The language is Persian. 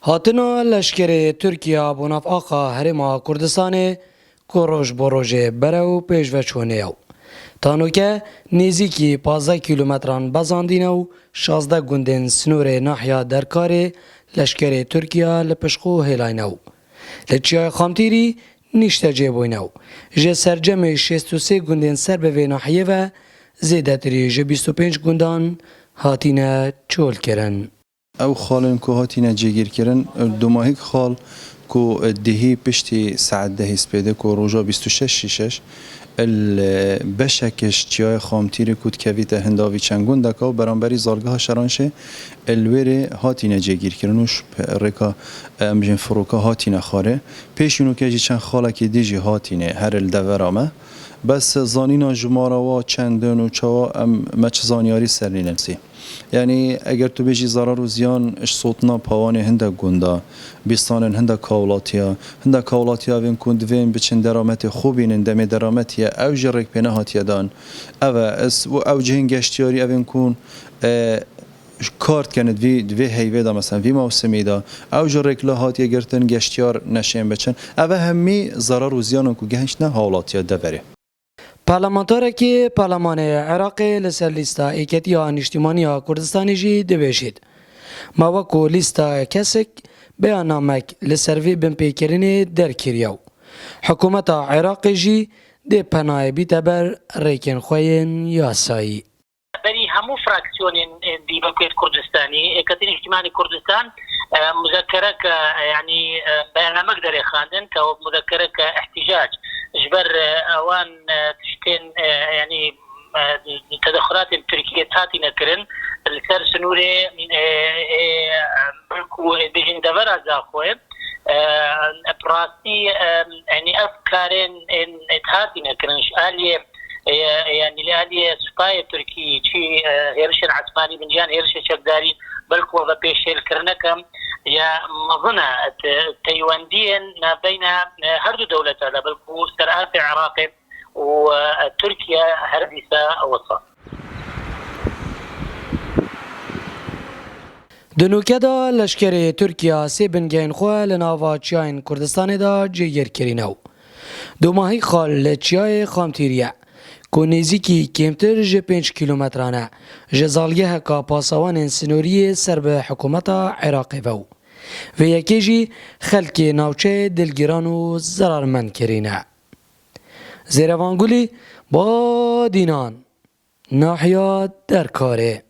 هاتنا لشکر ترکیه بناف آقا هرما کردستان کروش بروژه برو پیش و چونه او. تانو که نزدیکی 15 کیلومتران بزاندین و 16 گوندن سنور ناحیه درکار لشکر ترکیه لپشقو هلاین او. لچیای خامتیری نیشته جیبوین او. جه سرجم 63 گوندن سر به ناحیه و زیدتری جه 25 گوندان هاتینه چول کرن. او خالن کو هاتینه جگیر کرن دو ماهیک خال کو دهی پشتی ساعت ده سپیده کو روژا 26 البشکش چیای خامتیری کود کویت هنداوی چنگون دکاو برانبری زالگاه شرانشه الویره هاتینه جگیر کرنوش رکا امجن فروکا هاتینه خاره پیشونو که جی چند خاله که دیجی هاتینه هر الدورامه بس زانینا جمارا و چندن و چوا مچ زانیاری سرنینسی یعنی اگر تو بیجی ضرر و زیان اش صوتنا پاوان هنده گوندا بیستان هنده کاولاتیا وین کند وین بچن درامت خوبین اندم درامتیه او جرک پینه هاتیه دان او جهن گشتیاری اوین کن کارت کند وی هیوه دا مثلا وی موسمی دا او جرک لحاتیه گرتن گشتیار نشین بچن او همی ضرر و زیان که گهنش نه حالاتیه دوره پارلمانتاره که پارلمان عراق لسر لیستا ایکتیا نشتیمانی کردستانی جی دوشید. موکو لیستا کسک بیانامک لسر وی بمپیکرین در کریو. حکومت عراق جی ده پناه بیتبر ریکن خوین یاسایی. بری همو فراکسیون دی بلکیت کردستانی اکتین اجتماعی کردستان مذكرة يعني برنامج داري خاندن كمذكرة كاحتجاج جبر اوان تشتين يعني تدخلات تركيا تاتي نكرن السر سنوري بلكو بيجن دبر زاخوي براسي يعني افكارين تاتي نكرن شاليه يعني لاليه سباي تركي شي هيرش عثماني من جان هيرش شقداري بلكو هذا بيشيل كرنكم يا مظنة تايوانديا ما بين هردو دولة هذا بلكو سرعات العراق وتركيا هردسة وسط. دنوکه دا لشکر ترکیه سی بنگین خواه لناوا چیاین کردستان دا جیر کرینو. دو ماهی خال لچیای خامتیریه. کو نزدیکی کمتر جه 5 کیلومترانه جزالگه که پاسوان سنوری سر به حکومت عراقی و یکی جی خلک ناوچه دلگیران و ضررمند کرینه. زیروانگولی با دینان ناحیه درکاره